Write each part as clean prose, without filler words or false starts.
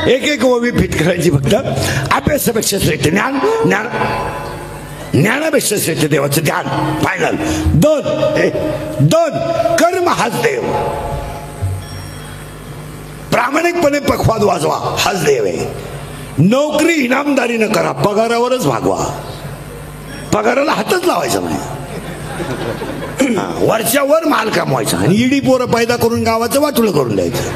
एक एक ओवी फिट करायची फक्त. अभ्यासापेक्षा श्रेष्ठ ज्ञान, ज्ञानापेक्षा श्रेष्ठ देवाचं ध्यान. फायनल. दोन कर्म हाच देव. प्रामाणिकपणे पखवाद वाजवा हाच देव आहे. नोकरी इनामदारी न करा, पगारावरच भागवा. पगाराला हातच लावायचा नाही. वरच्या वर माल कमवायचा आणि इडी पोरं पैदा करून गावाचं वाटुळं करून द्यायचं.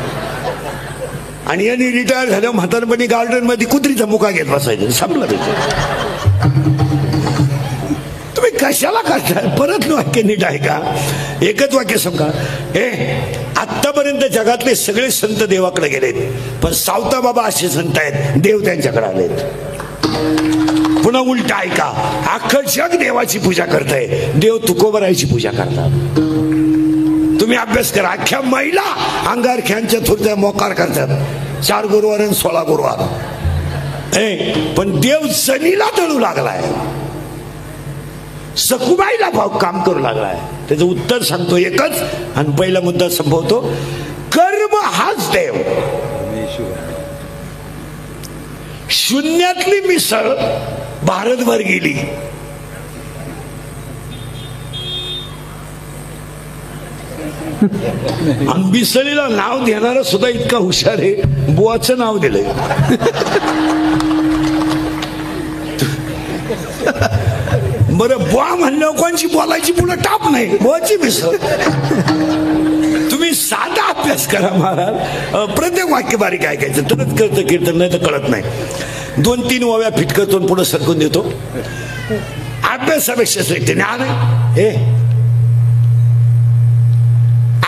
आणि यांनी रिटायर झाल्यावर म्हातारपणी गार्डन मध्ये कुत्रीचा मुका घेत बसायचं. संपलं तुम्ही कशाला करताय. परत वाक्य नीट आहे का. एकच वाक्य समजा. आतापर्यंत जगातले सगळे संत देवाकडे गेलेत, पण सावता बाबा असे संत आहेत देव त्यांच्याकडे आलेत. पुन्हा उलट ऐका, अख्खं जग देवाची पूजा करताय, देव तुकोबरायची पूजा करतात. तुम्ही अभ्यास करा. अख्ख्या महिला अंगारख्यांच्या थोड्या मोकार करतात. 4 गुरुवार आणि 16 गुरुवार. पण देव जनीला तळू लागलाय, सकुबाईला भाव काम करू लागलाय. त्याचं उत्तर सांगतो एकच आणि पहिला मुद्दा संभवतो. कर्म हाच देव. शून्यातली मिसळ भारतभर गेली. आणि मिसळीला नाव देणारा सुद्धा इतका हुशार आहे, बुवाचं नाव दिलंय. बरं, बुवा म्हणल्यावर कोणची बोलायची पुढे टाप नाही, बुवाची मिसळ. तुम्ही साधा अभ्यास करा महाराज. प्रत्येक वाक्य बारीक ऐकायचं, तरच कळतं कीर्तन, नाही तर कळत नाही. 2-3 ओव्या फिट करतो पुढे सरकून देतो. अभ्यासापेक्षा श्रेष्ठ ज्ञान आहे.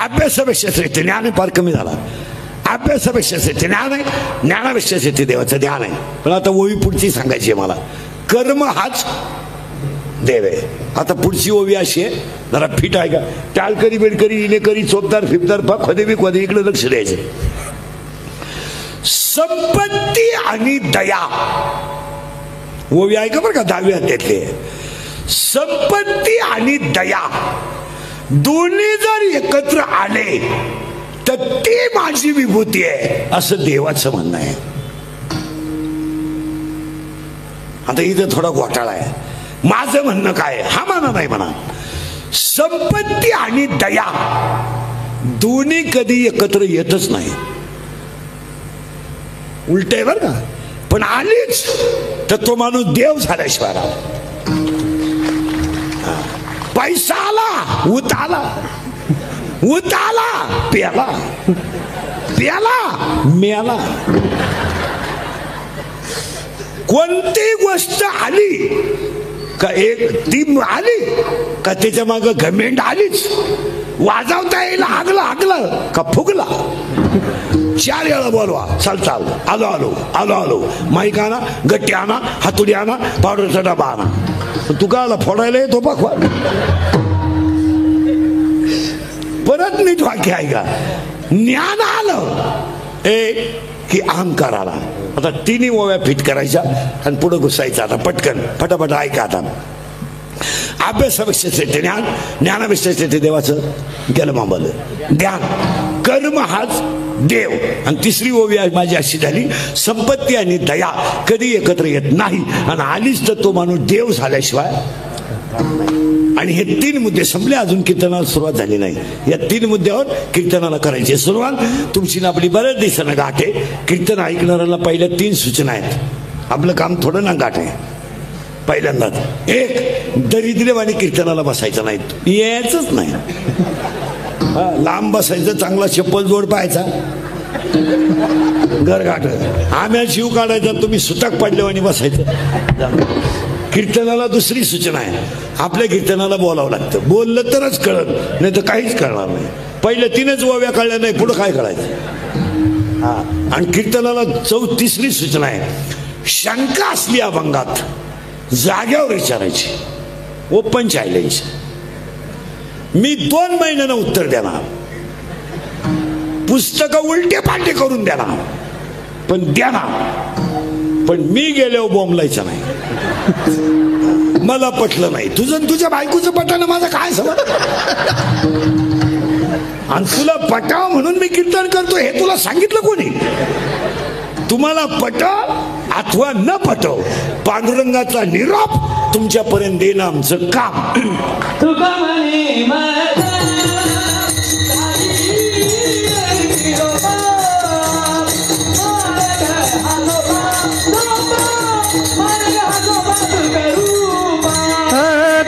अभ्यासापेक्षा श्रेष्ठ ज्ञान फार कमी झाला. अभ्यासापेक्षा श्रेष्ठ ज्ञान आहे, ज्ञानापेक्षा श्रेष्ठ देवाचं ध्यान आहे. पण आता ओवी पुढची सांगायची आहे मला. कर्म हाच देव आहे. आता पुढची ओवी अशी आहे, जरा फिट आहे का. टाळकरी बेडकरी इलेकरी चोपदार फिपदार खोदे बी खोदे, इकडे लक्ष द्यायचं. संपत्ती आणि दया. ओवी आहे का बरं का, 10वी अध्यायातले. संपत्ती आणि दया दोन्ही जर एकत्र आले तर ती माझी विभूती आहे, असं देवाचं म्हणणं आहे. आता इथं थोडा घोटाळा आहे. माझं म्हणणं काय, हा म्हणा नाही म्हणा. संपत्ती आणि दया दोन्ही कधी एकत्र येतच नाही. उलट आहे बरं का. पण आलीच तर तो माणूस देव झाल्याशिवाय राहतो. पैसा आला, ऊत आला, ऊत आला, प्याला, प्याला, मेला. कोणती गोष्ट आली का एक ती आली का त्याच्या माग घमेंड आलीच. वाजवता येईल हागला हागला का फुगला. 4 वेळा बोलवा, चाल चाल, आलो आलो आलो आलो. माईक आणा, गट्टी आणा, हातुडी आणा, पावडरचा डबा आणा. तू का आला फोडायला येतो पाखवा. परत नीट वाक्य आहे का. ज्ञान आलं की अहंकार आला. आता 3 ओव्या फिट करायच्या आणि पुढे घुसायचं. आता पटकन फटाफट ऐका. आता अभ्यासापेक्षा श्रेष्ठ ज्ञान, ज्ञानापेक्षा श्रेष्ठ देवाचं गेलं मांबलं ध्यान. कर्म हाच देव. आणि 3री ओवी माझी अशी झाली, संपत्ती आणि दया कधी एकत्र येत नाही, आणि आलीच तर तो माणूस देव झाल्याशिवाय. आणि हे 3 मुद्दे संपले. अजून कीर्तनाला सुरुवात झाली नाही. या 3 मुद्द्यावर कीर्तनाला करायची सुरुवात. तुमची ना आपली बऱ्याच दिवसानं गाठ आहे. कीर्तन ऐकणाऱ्यांना पहिल्या 3 सूचना आहेत. आपलं काम थोडं ना गाठ आहे. पहिल्यांदाच 1, दरिद्रवाणी कीर्तनाला बसायचं नाही, यायचंच नाही. लांब बसायचं, चांगला चप्पल जोड पाहायचा, घरगाठ. आम्या जीव काढायचा, तुम्ही सुतक पडल्यावानी बसायचं. कीर्तनाला 2री सूचना आहे, आपल्या कीर्तनाला बोलावं लागतं. बोललं तरच कळत, नाही तर काहीच कळणार नाही. पहिल्या 3च ओव्या कळल्या नाही, पुढं काय कळायचं. आणि कीर्तनाला 3री सूचना आहे, शंका असली अभंगात जाग्यावर विचारायची, ओपन चॅलेंज. मी 2 महिन्यानं उत्तर देणार. पुस्तकं उलटे पालटे करून देणार, पण देणार. पण मी गेल्यावर बोंबलायचं नाही. मला पटलं नाही, तुझं तुझ्या बायकोचं पटानं माझं काय समज. आणि तुला पटाव म्हणून मी कीर्तन करतो हे तुला सांगितलं कोणी. तुम्हाला पटो अथवा न पटो, पांडुरंगाचा निरोप तुमच्यापर्यंत देणं आमचं काम. तुका म्हणे माझा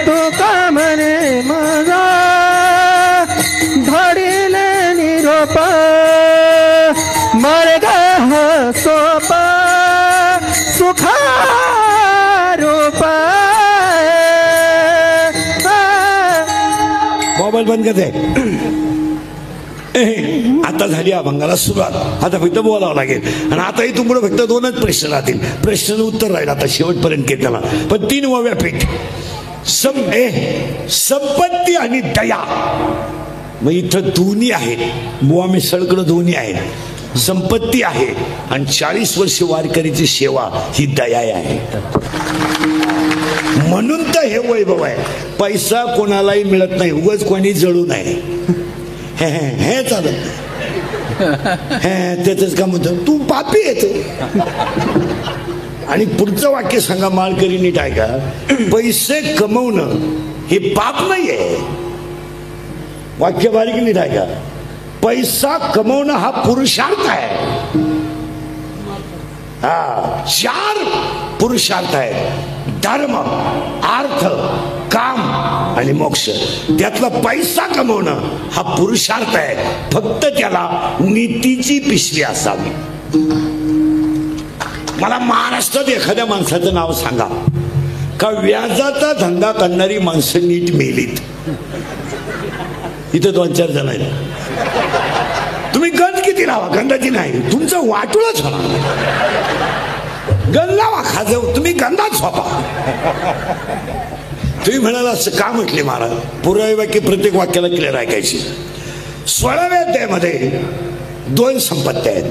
तुका म्हणे माझा धडिले निरोप, मर्ग सोप सुखा रूप. मोबाईल बंद करते. आता झाली अभंगाला सुरुवात. आता फक्त बोलावं लागेल. आणि आता इथून पुढे फक्त 2च प्रश्न राहतील. प्रश्न उत्तर राहील आता शेवटपर्यंत केला. पण 3 ओव्या पीठ. संपत्ती आणि दया. मग इथं दोन्ही आहेत. बुवा मी सळकडं दोन्ही आहेत. संपत्ती आहे आणि 40 वर्ष वारकरीची सेवा ही दया आहे. म्हणून तर हे वैभव आहे. पैसा कोणालाही मिळत नाही. उगाच कोणी जळू नये. हे चालत हे त्याच का म्हणतो तू पापी येतो. आणि पुढचं वाक्य सांगा माळकरी नीट ऐका. पैसे कमवणं हे पाप नाहीये. वाक्य बारीक नीट ऐका. पैसा कमवणं हा पुरुषार्थ आहे. हा 4 पुरुषार्थ आहेत. धर्म, अर्थ, काम आणि मोक्ष. त्यातला पैसा कमवणं हा पुरुषार्थ आहे. फक्त त्याला नीतीची पिशवी असावी. मला महाराष्ट्रात एखाद्या माणसाचं नाव सांगा का व्याजाचा धंदा करणारी माणसं नीट मेलीत. इथं 2-4 जण आहेत. तुम्ही गंध किती लावा, गंधाची नाही. तुमचं वाटोळच होणार. गंध लावा खाजव, तुम्ही गंधात झोपा. तुम्ही म्हणाला असं का म्हटले महाराज? पुरावे वाक्य प्रत्येक वाक्याला क्लिअर ऐकायची. 16व्या अध्यायामध्ये 2 संपत्ती आहेत.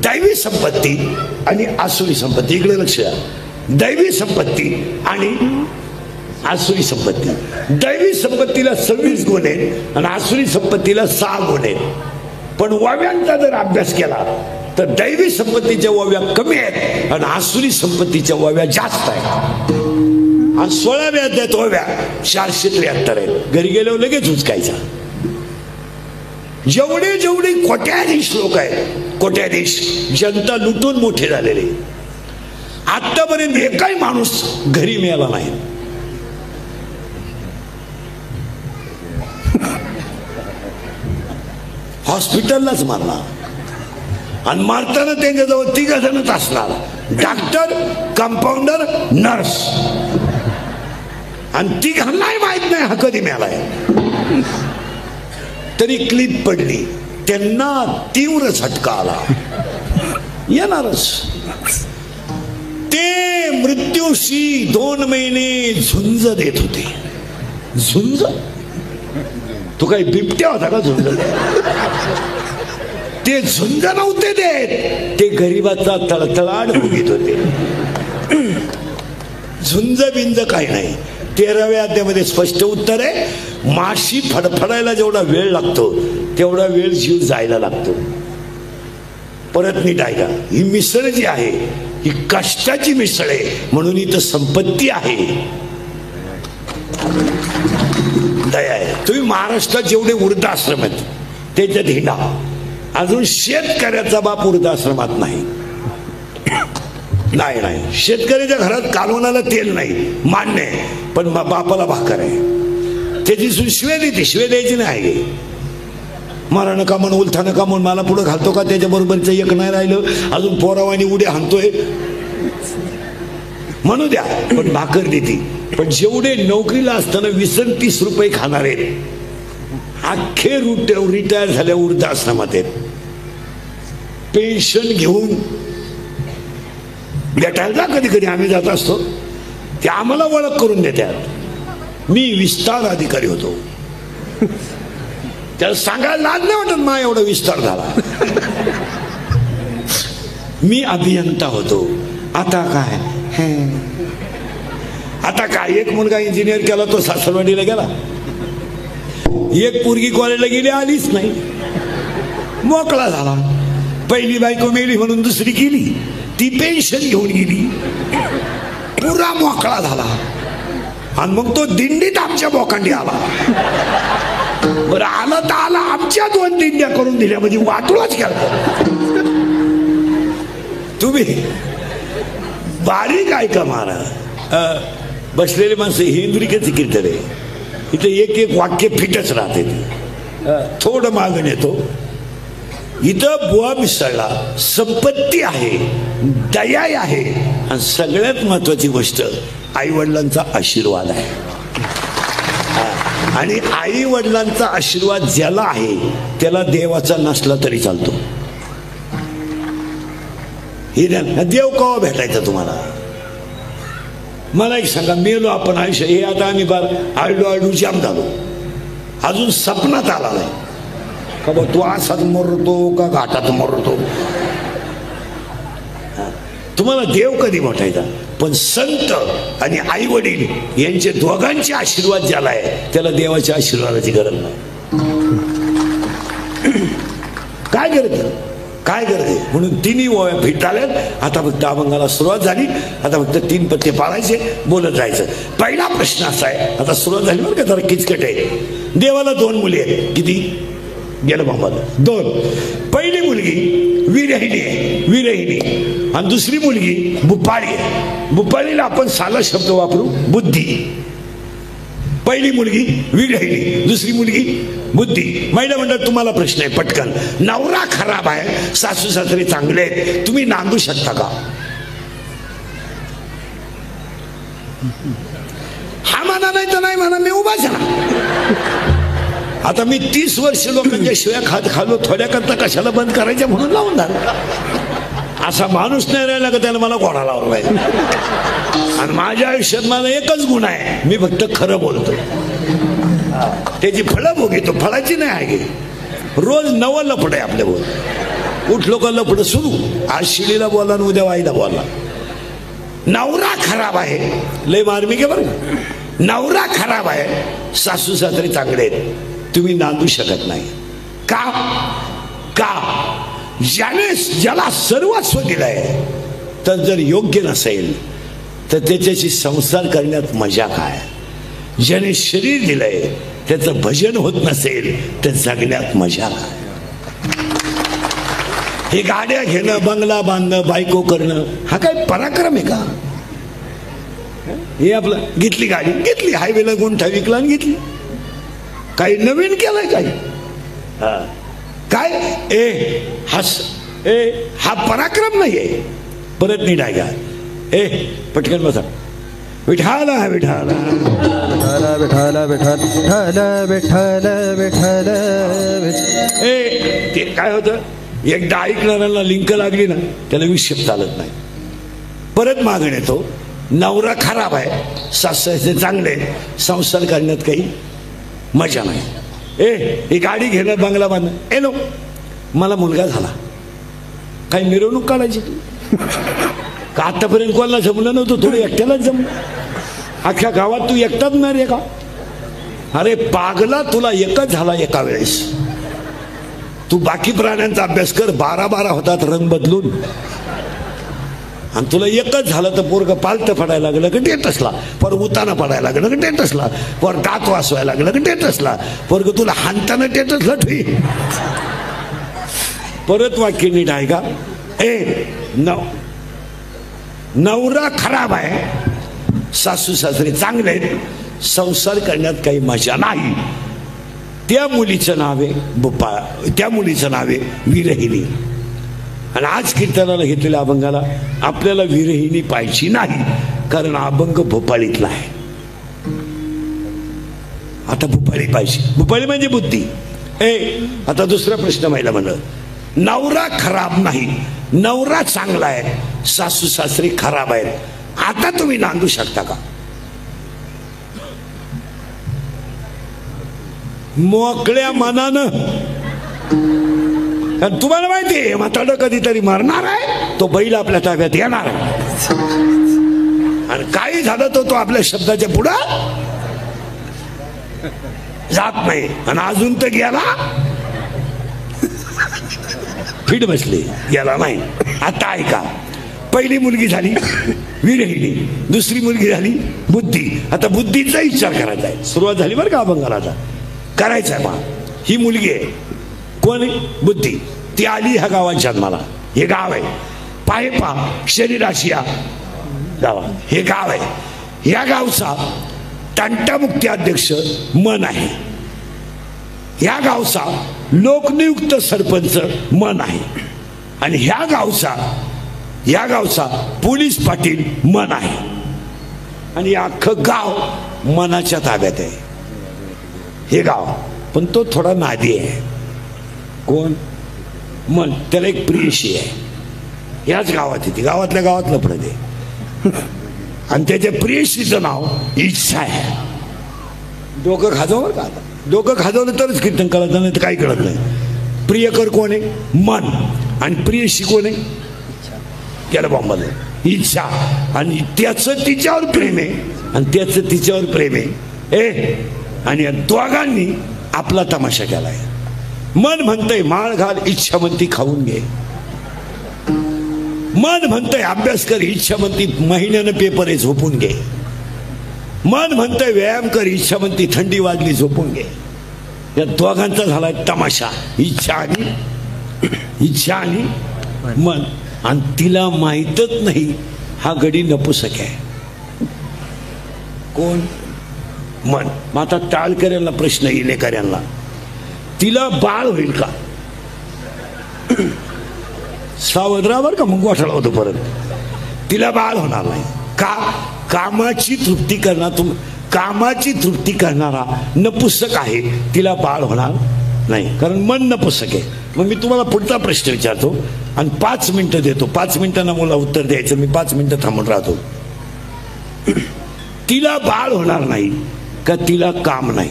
दैवी संपत्ती आणि आसुरी संपत्ती. इकडे लक्ष द्या. दैवी संपत्ती आणि आसुरी संपत्ती. दैवी संपत्तीला 26 गुण आहेत आणि आसुरी संपत्तीला 6 गुण आहेत. पण ओव्यांचा जर अभ्यास केला तर दैवी संपत्तीच्या ओव्या कमी आहेत आणि आसुरी संपत्तीच्या ओव्या जास्त आहेत. आणि 16व्या अध्यायात ओव्या 473 आहेत. घरी गेल्यावर लगेच उचकायचा. जेवढे जेवढे कोट्याधीश लोक आहेत, कोट्याधीश जनता लुटून मोठे झालेले, आतापर्यंत एकही माणूस घरी मिळाला नाही. हॉस्पिटललाच मारला. आणि मारताना त्यांच्याजवळ 3 जणच असणार. Doctor, compounder, nurse. आणि 3घांनाही माहित नाही हा कधी मिळालाय. तरी क्लिप पडली. त्यांना तीव्र झटका आला. येणारच. ते मृत्यूशी 2 महिने झुंज देत होते. झुंज? तू काही बिबट्या होता का झुंज? ते झुंज नव्हते देत. ते गरिबाचा तळतळाट भोगीत होते. झुंज बिंज काही नाही. 13व्या अध्यायामध्ये स्पष्ट उत्तर आहे. माशी फडफडायला जेवढा वेळ लागतो तेवढा वेळ जीव जायला लागतो. परत नीट ऐका. ही मिसळ जी आहे ही कष्टाची मिसळ आहे. म्हणून इथं संपत्ती आहे, दया आहे. तुम्ही महाराष्ट्रात जेवढे वृद्धाश्रम आहेत त्याच्यात हिंडा. अजून शेतकऱ्याचा बाप वृद्धाश्रमात नाही. नाही. शेतकऱ्याच्या घरात कालवणाला तेल नाही, मान्य आहे. पण बापाला भाकर आहे. त्याची शिवे देते. शिवे द्यायची नाही. मारा नका म्हणून, उलथा नका म्हणून मला पुढे घालतो का? त्याच्याबरोबरच एक नाही राहिलं अजून पोरावानी उड्या हाणतोय म्हणू द्या, पण भाकर देते. पण जेवढे नोकरीला असताना 20-30 रुपये खाणारे अख्खे रिटायर झाल्या वृद्धाश्रमात आहेत. पेन्शन घेऊन भेटायला कधी कधी आम्ही जात असतो. ते आम्हाला ओळख करून देतात. मी विस्तार अधिकारी होतो. त्याला सांगायला लाज नाही वाटत मा एवढा विस्तार झाला. मी अभियंता होतो. आता काय एक मुलगा इंजिनियर केला तो सासरवाडीला गेला. एक पोरगी कॉलेजला गेली आलीच नाही, मोकळा झाला. पहिली बायको मेली म्हणून दुसरी केली, ती पेन्शन घेऊन गेली, पुरा मोकळा झाला आणि मग तो दिंडीत आमच्या बोकांडी आला. बरं आला तर आला, आमच्या 2 दिंड्या करून दिल्या म्हणजे वाटूलाच केला. तुम्ही बारीक ऐका महाराज, बसलेली माणसं ही इंद्रिकेची कीर्तन आहे, इथे एक एक वाक्य फिटच राहते. थोडं मागून येतो, इथं बुवा मिसळला, संपत्ती आहे, दया आहे आणि सगळ्यात महत्वाची गोष्ट आई वडिलांचा आशीर्वाद आहे. आणि आई वडिलांचा आशीर्वाद ज्याला आहे त्याला देवाचा नसला तरी चालतो. हे देव केव्हा भेटायचा तुम्हाला? मला एक सांगा, मेलो आपण आयुष्य हे आता आम्ही बार आळू जाम झालो, अजून सपनात आला नाही का बा तू असाच मरतो का घाटात मरतो. तुम्हाला देव कधी भेटायचा? पण संत आणि आई वडील यांचे दोघांचे आशीर्वाद ज्याला आहे त्याला देवाच्या आशीर्वादाची गरज नाही. काय गरज आहे? म्हणून 3 ओव्या फिट आल्यात. आता फक्त अभंगाला सुरुवात झाली, आता फक्त 3 पत्ते पाळायचे, बोलत जायचं. पहिला प्रश्न असा आहे, आता सुरुवात झाली बरं का, जरा किचकट आहे. देवाला 2 मुली आहेत, किती? गेलं बाबाला 2. पहिली मुलगी विरहिणी आणि दुसरी मुलगी बुपाळी आहे. बुपाळीला आपण साला शब्द वापरू, बुद्धी. पहिली मुलगी विरहिणी, दुसरी मुलगी बुद्धी. महिला म्हणतात तुम्हाला प्रश्न आहे पटकन, नवरा खराब आहे, सासू सासरे चांगले आहेत, तुम्ही नांदू शकता का? हा म्हणा नाही तर नाही म्हणा, मी उभा झाला. आता मी 30 वर्ष लोकांच्या शिव्या खालो, थोड्या करता कशाला बंद करायच्या म्हणून लावून झाला. असा माणूस नाही राहिला का त्याला मला घोडा लावला पाहिजे. आणि माझ्या आयुष्यात माझा एकच गुण आहे, मी फक्त खरं बोलतो. त्याची फळं भोगतो, फळाची नाही आहे. रोज नवं लफड आहे आपल्या बोल. उठलो का लफड सुरू, आज शिळीला बोला आणि उद्या वाईला बोला. नवरा खराब आहे, लय मार्मिक आहे बरं. नवरा खराब आहे, सासू सासरे चांगले आहेत, तुम्ही नांदू शकत नाही. का? ज्याला सर्वस्व दिलंय तर जर योग्य नसेल तर त्याच्याशी संसार करण्यात मजा काय? ज्याने शरीर दिलंय त्याचं भजन होत नसेल तर जगण्यात मजा काय? हे गाड्या घेणं, बंगला बांधणं, बायको करणं, हा काय पराक्रम आहे का? हे आपलं घेतली गाडी, घेतली हायवेला गुंठा विकला आणि घेतली. काही नवीन केलंय काही? काय हा पराक्रम नाहीये. परत नीट आहे का? पटकन बसा. विठाला विठाला विठाला विठाला विठाला विठाला. ते काय होतं, एकदा ऐकणाऱ्याला लिंक लागली ना त्याला विक्षेप चालत नाही. परत मागण येतो, नवरा खराब आहे, सासरे चांगले, संसार करण्यात काही मजा नाही. ही गाडी घेणं, बंगला बांधणं, नो मला मुलगा झाला, काही मिरवणूक काढायची तू का? आतापर्यंत कोणाला जमलं नव्हतं, थोडं एकट्यालाच जमलं. अख्ख्या गावात तू एकटाच नाही रे का? अरे पागला, तुला एकच झाला एका वेळेस. तू बाकी प्राण्यांचा अभ्यास कर, 12 होतात रंग बदलून. आणि तुला एकच झालं तर पोरग पालतं पडायला लागलं की टेटसला, पर उताना पडायला लागलं की टेटसला, पर दात वासवायला लागलं की टेटसला, पोरग तुला हाणताना टेटसला ठुई. परत वाक्य नीट आहे का? नवरा खराब आहे, सासू सासरे चांगले आहेत, संसार करण्यात काही मजा नाही. त्या मुलीचं नाव आहे बुपा, त्या मुलीचं नाव आहे विरहिणी. आणि आज कीर्तनाला घेतलेल्या अभंगाला आपल्याला विरहिणी पाहिजे नाही, कारण अभंग भोपाळीतला आहे. आता भोपाळी पाहिजे, भोपाळी म्हणजे बुद्धी. आता दुसरा प्रश्न महिला म्हणलं, नवरा खराब नाही, नवरा चांगला आहे, सासू सासरे खराब आहेत, आता तुम्ही नांदू शकता का? मोकळ्या मनानं. तुम्हाला माहिती आहे म्हातारं कधीतरी मरणार आहे, तो बैल आपल्या ताब्यात येणार आहे. आणि काही झालं तो आपल्या शब्दाच्या पुढं जात नाही. आणि अजून तर गेला फिट बसले, गेला नाही. आता ऐका, पहिली मुलगी झाली विरहिणी, दुसरी मुलगी झाली बुद्धी. आता बुद्धीचा विचार करायचा आहे. सुरुवात झाली बरं का अभंगाला, करायचा आहे. ही मुलगी आहे, कोण आहे? बुद्धी. ती आली ह्या गावात जन्माला. हे गाव आहे, पाय पा शरीराशी या गावा, हे गाव आहे. या गावचा तंटामुक्ती अध्यक्ष मन आहे. या गावचा लोकनियुक्त सरपंच मन आहे. आणि या गावचा पोलीस पाटील मन आहे. आणि अख्खं गाव मनाच्या ताब्यात आहे. हे गाव, पण तो थोडा नादी आहे. कोण? मन. त्याला एक प्रियशी आहे. याच गावात येते, गावातल्या गावात लफडत आहे. आणि त्याच्या प्रियशीचं नाव इच्छा आहे. डोकं खाजव बरं का. आता डोकं खाजवलं तरच कीर्तन कळत, नाही तर काही कळत नाही. प्रियकर कोण आहे? मन. आणि प्रियशी कोण आहे? त्याला बॉम्बाला इच्छा. आणि त्याचं तिच्यावर प्रेम आहे आणि त्याचं तिच्यावर प्रेम आहे. आणि या दोघांनी आपला तमाशा केलाय. मन म्हणतंय माळ घाल, इच्छा म्हणती खाऊन घे. मन म्हणतंय अभ्यास कर, इच्छा म्हणती महिन्यानं पेपर आहे झोपून घे. मन म्हणतंय व्यायाम कर, इच्छा म्हणती थंडी वाजली झोपून घे. या दोघांचा झालाय तमाशा. इच्छा आणि मन. आणि तिला माहीतच नाही हा गडी नपुसक आहे. कोण? मन. मग आता टाळकऱ्यांना प्रश्न येईल, कार्यांना तिला बाळ होईल का? सावध राहा बरं का, मग गोठाळा होतो परत. तिला बाळ होणार नाही का? कामाची तृप्ती करणारा नपुसक आहे, तिला बाळ होणार नाही, कारण मन नपुसक आहे. मग मी तुम्हाला पुढचा प्रश्न विचारतो आणि 5 मिनिटं देतो. 5 मिनिटांना मला उत्तर द्यायचं. मी 5 मिनिटं थांबून राहतो. तिला बाळ होणार नाही का तिला काम नाही?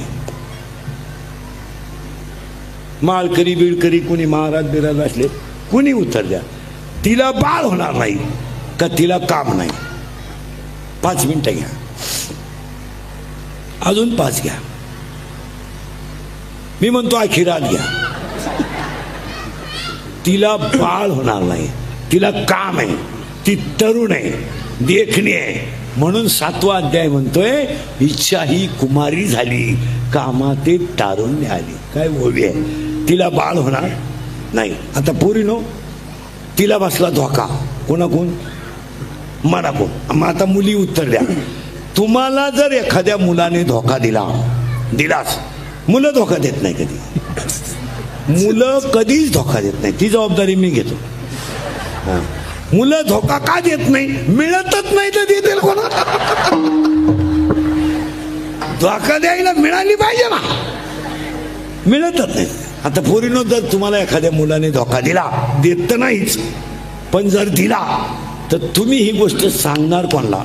माळकरी बिळकरी कुणी महाराज बिराज असले कुणी उत्तर द्या. तिला बाळ होणार नाही का तिला काम नाही? 5 मिनिटं घ्या, अजून 5 घ्या. मी म्हणतो अखिरात घ्या. तिला बाळ होणार नाही, तिला काम आहे, ती तरुण आहे, देखणी आहे. म्हणून 7वा अध्याय म्हणतोय इच्छा ही कुमारी झाली, कामाते तारुण्य आली. काय ओवी आहे. तिला बाळ होणार नाही. आता पोरीनो, तिला बसला धोका. कोणाकोण? मनाकोण. मग आता मुली उत्तर द्या. तुम्हाला जर एखाद्या मुलाने धोका दिलाच, मुलं धोका देत नाही कधी. मुलं कधीच धोका देत नाही, ती जबाबदारी मी घेतो. मुलं धोका का देत नाही? मिळतच नाही तर देतील कोणा? धोका द्यायला मिळाली पाहिजे ना, मिळतच नाही. आता पोरीनो, जर तुम्हाला एखाद्या मुलाने धोका दिला, देत तर नाहीच, पण जर दिला तर तुम्ही ही गोष्ट सांगणार कोणला?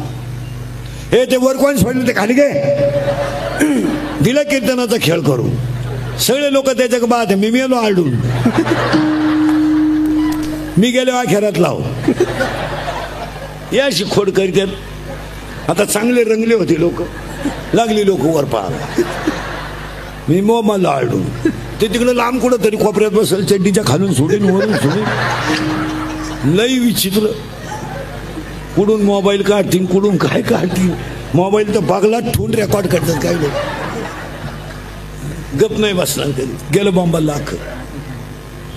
हे ते वर कोण सोडलं ते खाली गे दिला कीर्तनाचा खेळ करून. सगळे लोक त्याच्या बाद मी मेलो आरडून, मी गेलो अखेरात लाव, याशी खोड करीत. आता चांगले रंगले होते लोक, लागली लोक वर पाहायला. मी मला आरडून ते तिकडे लांब कुठं तरी कोपऱ्यात बसेल, चड्डीच्या खालून सोडून वरून सोडून. लई विचित्र. कुठून मोबाईल काढतील, कुठून काय काढतील. मोबाईल तर बागला ठेवून रेकॉर्ड करतात काही लोक. गप नाही बसणार कधी. गेलं बॉम्बाला लाख.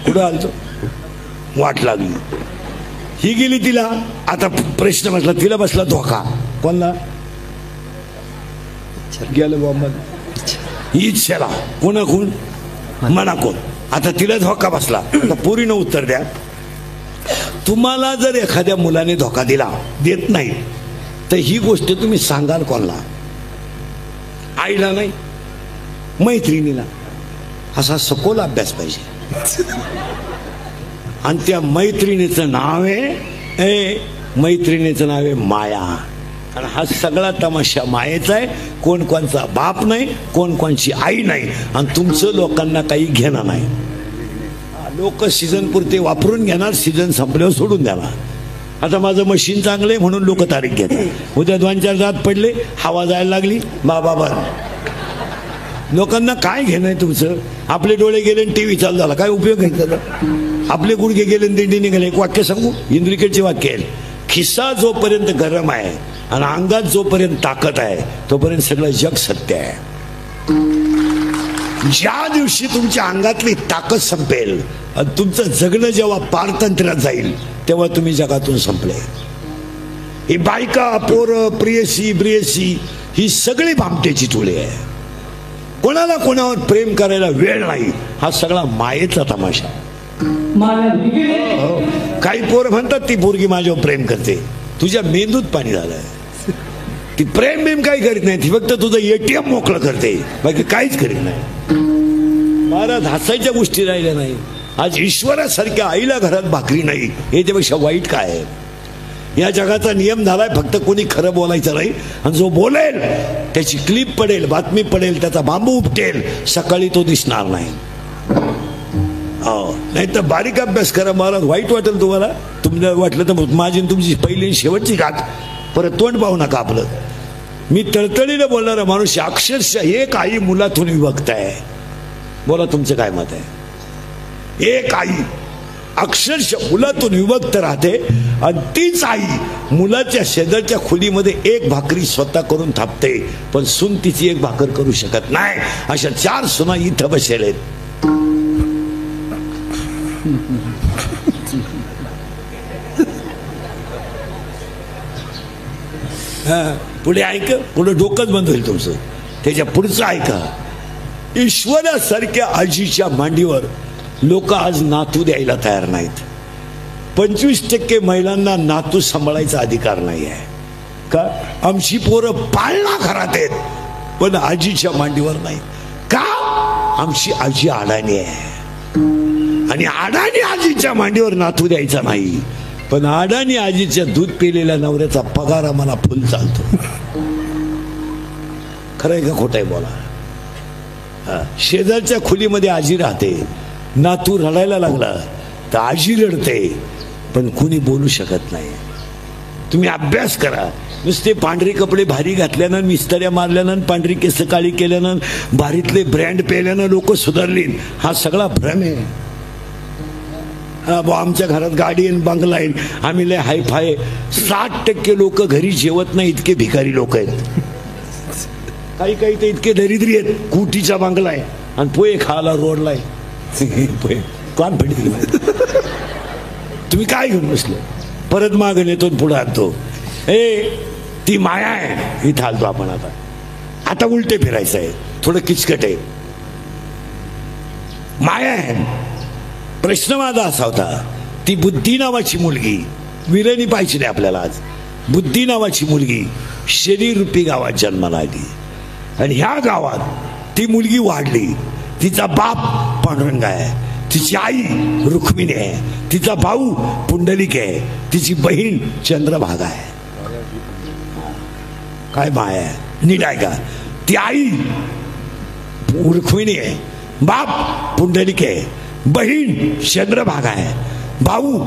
कुठं आलतो? वाट लागली. ही गेली तिला. आता प्रश्न बसला, तिला बसला धोका. कोणला? गेलं बॉम्बाला. इच्छेला. कोणाकोण? मनाकोण. आता तिला धोका बसला. आता पोरीनं उत्तर द्या. तुम्हाला जर एखाद्या मुलाने धोका दिला, देत नाही, तर ही गोष्ट तुम्ही सांगाल कोणला? आईला नाही, मैत्रिणीला. असा सखोल अभ्यास पाहिजे. आणि त्या मैत्रिणीचं नाव आहे, मैत्रिणीचं नाव आहे माया. आणि हा सगळा तमाशा मायेचा आहे. कोण कोणचा बाप नाही, कोण कोणची आई नाही, आणि तुमचं लोकांना काही घेणं नाही. लोक सीझन पुरते वापरून घेणार, सीझन संपल्यावर सोडून देणार. आता माझं मशीन चांगलं आहे म्हणून लोक तारीख घेतात. उद्या 2-4 दात पडले, हवा जायला लागली, बाबा लोकांना काय घेणं आहे तुमचं? आपले डोळे गेले आणि टीव्ही चालू झाला, काय उपयोग आहे त्याचा? आपले गुडघे गेले आणि दिंडी निघाले. एक वाक्य सांगू, इंद्रिकेटचे वाक्य आहे, खिस्सा जोपर्यंत गरम आहे आणि अंगात जोपर्यंत ताकद आहे तोपर्यंत सगळं जग सत्य आहे. ज्या दिवशी तुमच्या अंगातली ताकद संपेल आणि तुमचं जगणं जेव्हा पारतंत्र्यात जाईल तेव्हा तुम्ही जगातून संपले. ही बायका, पोरं, प्रियसी ब्रियसी ही सगळी भामटेची टोळी आहे. कोणाला कोणावर प्रेम करायला वेळ नाही, हा सगळा मायेचा तमाशा. काही पोरं म्हणतात ती पोरगी माझ्यावर प्रेम करते, तुझ्या मेंदूत पाणी झालंय. ती प्रेम बिम काही करीत नाही, ती फक्त तुझं एटीएम मोकळं करते, बाकी काहीच करीत नाही. महाराज हसायच्या गोष्टी राहिल्या नाही. आज ईश्वरासारख्या आईला घरात भाकरी नाही, याच्यापेक्षा वाईट काय आहे? या जगाचा नियम झालाय, फक्त कोणी खरं बोलायचं नाही, आणि जो बोलेल त्याची क्लिप पडेल, बातमी पडेल, त्याचा बांबू उपटेल, सकाळी तो दिसणार नाही. नाही तर बारीक अभ्यास करा महाराज. वाईट वाटेल तुम्हाला, तुम्हाला वाटलं तर माझी तुमची पहिली शेवटची गाठ, परत तोंड पाहू नका आपलं. मी तळतळीनं बोलणारा माणूस, अक्षरशः एक आई मुलातून विभक्त आहे. बोला तुमचं काय मत आहे? एक आई अक्षरशः मुलातून विभक्त राहते, आणि तीच आई मुलाच्या शेजारच्या खोलीमध्ये एक भाकरी स्वतः करून थापते, पण सून तिची एक भाकर करू शकत नाही. अशा 4 सुना इथं बसेल आहेत. पुढे ऐक, पुढे डोकंच बंद होईल तुमचं. त्याच्या पुढचं ऐका. ईश्वरासारख्या आजीच्या मांडीवर लोक आज नातू द्यायला तयार नाहीत. 25% महिलांना नातू सांभाळायचा अधिकार नाही आहे. का? आमची पोरं पाळणा घरात आहेत, पण आजीच्या मांडीवर नाही. का? आमची आजी अडाणी आहे, आणि अडाणी आजीच्या मांडीवर नातू द्यायचा नाही, पण अडाणी आजीच्या दूध पिलेल्या नवऱ्याचा पगार आम्हाला फुल चालतो. खरंय का खोटं आहे? बोला. शेजारच्या खोलीमध्ये आजी राहते, नातू रडायला लागला तर आजी रडते, पण कुणी बोलू शकत नाही. तुम्ही अभ्यास करा. नुसते पांढरे कपडे भारी घातल्यानं, मिस्त्र्या मारल्यानं, पांढरी केस काळी केल्यानं, भारीतले ब्रँड पेल्यानं लोक सुधारली, हा सगळा भ्रम आहे. आमच्या घरात गाडी आहे, बंगला आहे, आम्ही लय हाय फाय. 60% लोक घरी जेवत नाही, इतके भिकारी लोक आहेत. काही काही तर इतके दरिद्री आहेत, कुटीचा बंगला आहे आणि पोहे खायला रोडला आहे. कोण पडली? तुम्ही काय घेऊन बसले? परत मागं नेतो, पुढे आणतो. ती माया आहे. इथं आलतो आपण आता उलटे फिरायचं आहे, थोडं किचकट आहे. माया आहे. प्रश्न माझा असा होता, ती बुद्धी नावाची मुलगी, विरणी पाहिजे नाही आपल्याला आज, बुद्धी नावाची मुलगी शरीररूपी गावात जन्माला आली, आणि ह्या गावात ती मुलगी वाढली. तिचा बाप पांडुरंग आहे, तिची आई रुक्मिणी आहे, तिचा भाऊ पुंडलिक आहे, तिची बहीण चंद्रभागा आहे. काय माया आहे? नीट ऐका. ती आई रुक्मिणी आहे, बाप पुंडलिक आहे, बहीण चंद्रभागा आहे, भाऊ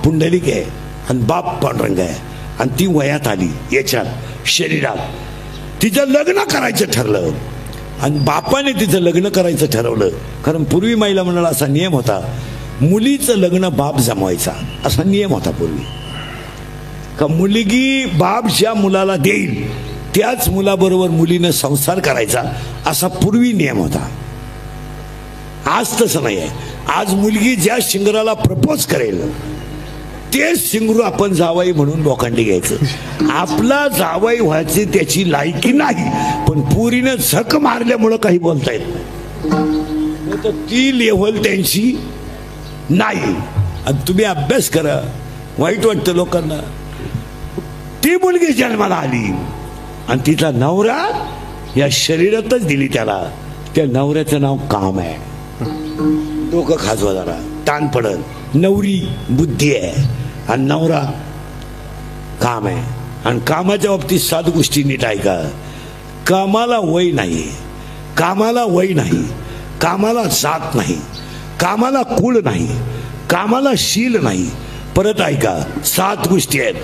पुंडलिक आहे, आणि बाप पांडुरंग आहे. आणि ती वयात आली, याच्यात शरीरात. तिचं लग्न करायचं ठरलं, आणि बापाने तिचं लग्न करायचं ठरवलं. कारण पूर्वी महिला मंडळाचा असा नियम होता, मुलीचं लग्न बाप जमवायचा, असा नियम होता पूर्वी. का मुलगी बाप ज्या मुलाला देईल त्याच मुलाबरोबर मुलीनं संसार करायचा, असा पूर्वी नियम होता. आज तसं नाही आहे. आज मुलगी ज्या शिंगराला प्रपोज करेल तेच शिंगरू आपण जावाई म्हणून बोकांडी घ्यायचं. आपला जावाई व्हायची त्याची लायकी नाही, पण पुरीनं झक मारल्यामुळं काही बोलता येत नाही. तर ती लेव्हल त्यांची नाही. आणि तुम्ही अभ्यास करा. वाईट वाटतं लोकांना. ती मुलगी जन्माला आली आणि तिचा नवरा या शरीरातच दिली त्याला. त्या नवऱ्याचं नाव काम आहे. डोकं खाजवा जरा, ताण पडल. नवरी बुद्धी आहे आणि नवरा काम आहे. आणि कामाच्या बाबतीत 7 गोष्टी नीट ऐका. कामाला वय नाही, कामाला वय नाही, कामाला जात नाही, कामाला कुळ नाही, कामाला शील नाही. परत ऐका, 7 गोष्टी आहेत.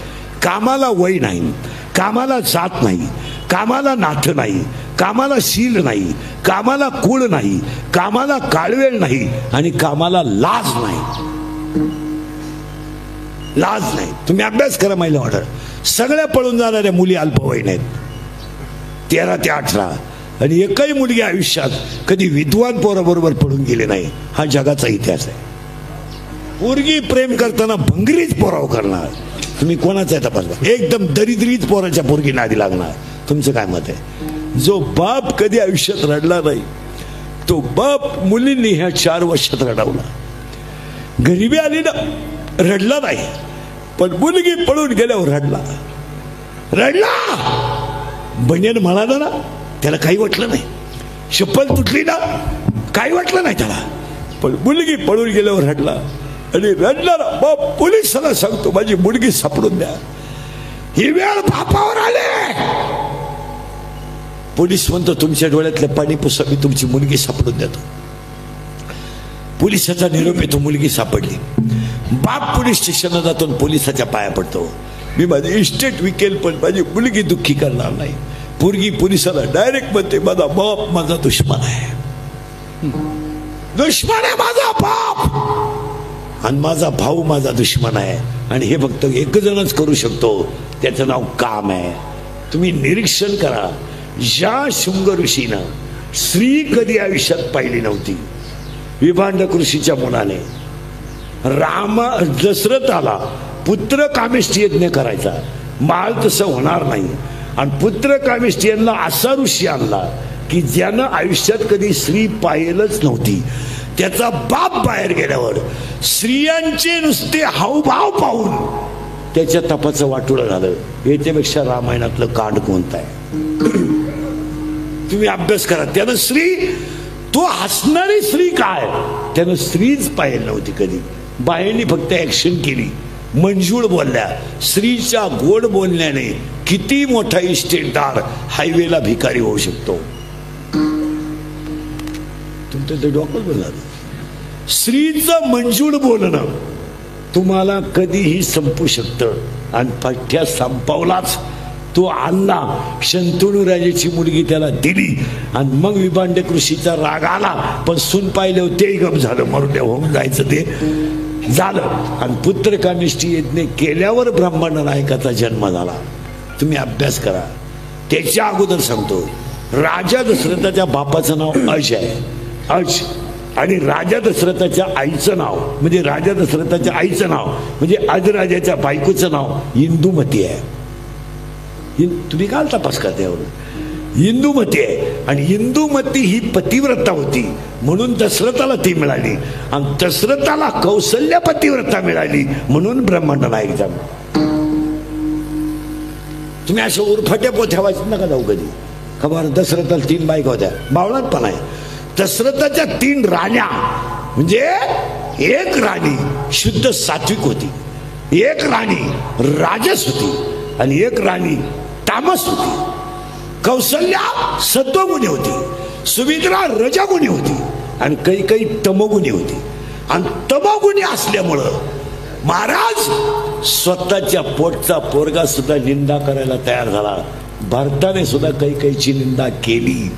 कामाला वय नाही, कामाला जात नाही, कामाला नाथ नाही, कामाला शील नाही, कामाला कुळ नाही, कामाला काळवेळ नाही आणि कामाला लाज नाही. लाज नाही. तुम्ही अभ्यास करा महिला ऑर्डर. सगळ्या पळून जाणाऱ्या मुली अल्पवयीन आहेत, 13 ते 18, आणि एकही मुलगी आयुष्यात कधी विद्वान पोराबरोबर पळून गेले नाही. हा जगाचा इतिहास आहे. पोरगी प्रेम करताना भंगरीच पोराव करणार. तुम्ही कोणाचा आहे तपास करा. एकदम दरिद्रीच पोराच्या पोरगी नादी लागणार. तुमचं काय मत आहे? जो बाप कधी आयुष्यात रडला नाही तो बाप मुलींनी ह्या 4 वर्षात रडवला. गरिबी आली ना, रडला नाही, पण मुलगी पळून गेल्यावर रडला. बनियन म्हणाला ना, त्याला काही वाटलं नाही. चप्पल तुटली ना, काही वाटलं नाही त्याला, पण मुलगी पळून गेल्यावर रडला. आणि रडणारा बाप पोलिसांना सांगतो माझी मुलगी सापडून द्या. ही वेळ बापावर आले. पोलीस म्हणतो तुमच्या डोळ्यातलं पाणी पुसा, मी तुमची मुलगी सापडून देतो. पोलिसाचा निरोप येतो, मुलगी सापडली. बाप पोलीस स्टेशनला जातो, पोलिसाच्या पाया पडतो. मी माझी इस्टेट विकेल पण माझी मुलगी दुःखी करणार नाही. पोरगी पोलिसाला डायरेक्ट म्हणते माझा बाप माझा दुश्मन आहे. दुश्मन आहे माझा बाप, आणि माझा भाऊ माझा दुश्मन आहे. आणि हे फक्त एक जणच करू शकतो, त्याचं नाव काम आहे. तुम्ही निरीक्षण करा, ज्या शुंग ऋषीनं स्त्री कधी आयुष्यात पाहिली नव्हती, विभांडक ऋषीच्या मुलाने दशरथाला पुत्र कामेष्टी यज्ञ करायचा. माळ तसं होणार नाही. आणि पुत्र कामेष्टी यांना असा ऋषी आणला की ज्यानं आयुष्यात कधी स्त्री पाहिलंच नव्हती. त्याचा बाप बाहेर गेल्यावर स्त्रियांचे नुसते हावभाव पाहून त्याच्या तपाचं वाटोळं झालं. याच्यापेक्षा रामायणातलं कांड कोणतं आहे? तुम्ही अभ्यास करा. त्यानं स्त्री, तो हसणारी स्त्री काय, त्यानं स्त्रीच पाहिली नव्हती कधी. बाहेरनी फक्त ऍक्शन केली, मंजूळ बोलल्या. स्त्रीच्या गोड बोलण्याने किती मोठा इस्टेटदार हायवेला भिकारी होऊ शकतो. तुमचं ते डोकं बोलणार. स्त्रीचं मंजूळ बोलणं तुम्हाला कधीही संपू शकतं. आणि पठ्या संपवलाच तो आणला. शंतनू राजाची मुलगी त्याला दिली. आणि मग विभांडक ऋषीचा राग आला, पण सून पाहिलं तेही गप झालं. मरून होऊन जायचं ते झालं. आणि पुत्र कामेष्टी यज्ञ केल्यावर ब्राह्मण नायकाचा जन्म झाला. तुम्ही अभ्यास करा. त्याच्या अगोदर सांगतो, राजा दशरथाच्या बापाचं नाव अज आहे, अज. आणि राजा दशरथाच्या आईचं नाव म्हणजे राजा दशरथाच्या आईचं नाव म्हणजे अजराजाच्या बायकोचं नाव इंदुमती आहे. तुम्ही काल तपास करता यावर. इंदुमती आहे. आणि इंदुमती ही पतिव्रता होती म्हणून दशरथाला ती मिळाली. आणि दशरथाला कौसल्या पतिव्रता मिळाली म्हणून ब्रह्मांड नायक झाला. तुम्ही असं उरफाट्या पोथ्या वाचत नका जाऊ कधी. खबर दशरथाला 3 बायका होत्या. बावळात पण आहे. दशरथाच्या 3 राण्या म्हणजे एक राणी शुद्ध सात्विक होती, एक राणी राजस होती आणि एक राणी तामस होती. कौसल्या सत्वगुणी होती, सुमित्रा रजगुणी होती आणि काही तमोगुणी होती. आणि तमोगुणी असल्यामुळं महाराज स्वतःच्या पोटचा पोरगा सुद्धा निंदा करायला तयार झाला. भारताने सुद्धा काहीची निंदा केली.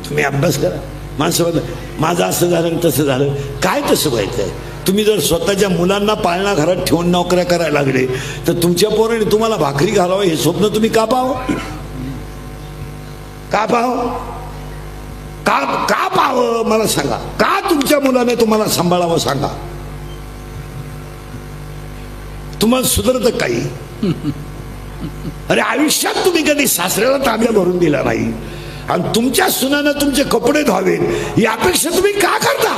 तुम्ही अभ्यास करा. माणसं माझं असं झालं तसं झालं. काय तसं व्हायचंय? तुम्ही जर स्वतःच्या मुलांना पाळणा घरात ठेवून नोकऱ्या करायला लागले तर तुमच्या पोराने तुम्हाला भाकरी घालावं हे स्वप्न तुम्ही का पाहावं? का पाहावं? का पाहावं मला सांगा. का तुमच्या मुलाने तुम्हाला सांभाळावं सांगा. तुम्हाला सुधरत काही? अरे आयुष्यात तुम्ही कधी सासऱ्याला तांब्या भरून दिला नाही आणि तुमच्या सुनानं तुमचे कपडे धुवावेत यापेक्षा तुम्ही का करता?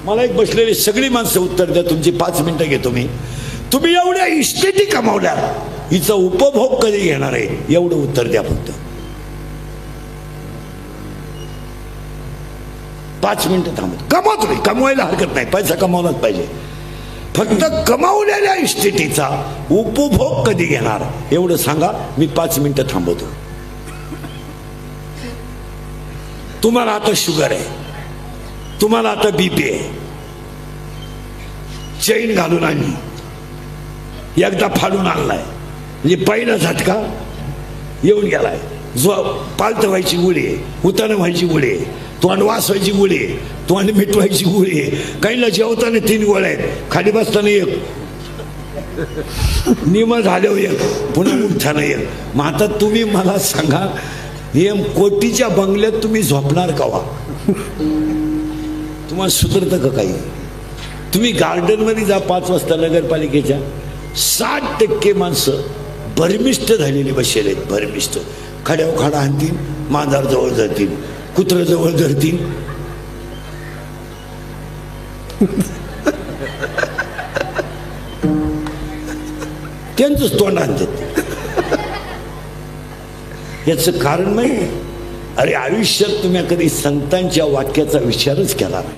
मला एक बसलेली सगळी माणसं उत्तर द्या. तुमची 5 मिनिटं घेतो मी. तुम्ही एवढ्या इस्टेटी कमावल्या, हिचा उपभोग कधी घेणार आहे एवढं उत्तर द्या फक्त. 5 मिनिटं थांबत. कमवा तुम्ही, कमवायला हरकत नाही, पैसा कमावलाच पाहिजे. फक्त कमावलेल्या इस्टेटीचा उपभोग कधी घेणार एवढं सांगा. मी 5 मिनिटं थांबवतो. तुम्हाला आता शुगर आहे, तुम्हाला आता बीपी आहे. चैन घालून आणली, एकदा फाडून आणलाय, म्हणजे पहिला झटका येऊन गेलाय. जो पालत व्हायची गोळी आहे, उतानं व्हायची गोळी आहे, तोंड वास व्हायची गोळी आहे, तोंड मिटवायची गोळी आहे. काहीला जेवताना 3 गोळ्या आहेत, खाली बसताना 1, निम झाल्यावर 1, पुन्हा उठताना 1. मग आता तुम्ही मला सांगा, हे कोटीच्या बंगल्यात तुम्ही झोपणार कवा? तुम्हाला सुधरतं का काही? तुम्ही गार्डनमध्ये जा 5 वाजता नगरपालिकेच्या, 60% माणसं भरमिष्ट झालेली बसलेले आहेत. भरमिष्ट खड्यावर खाडा आणतील, मांजर जवळ धरतील, कुत्र जवळ धरतील. त्यांचंच तोंड आणतात. याचं कारण नाही. अरे आयुष्यात तुम्ही कधी संतांच्या वाक्याचा विचारच केला नाही.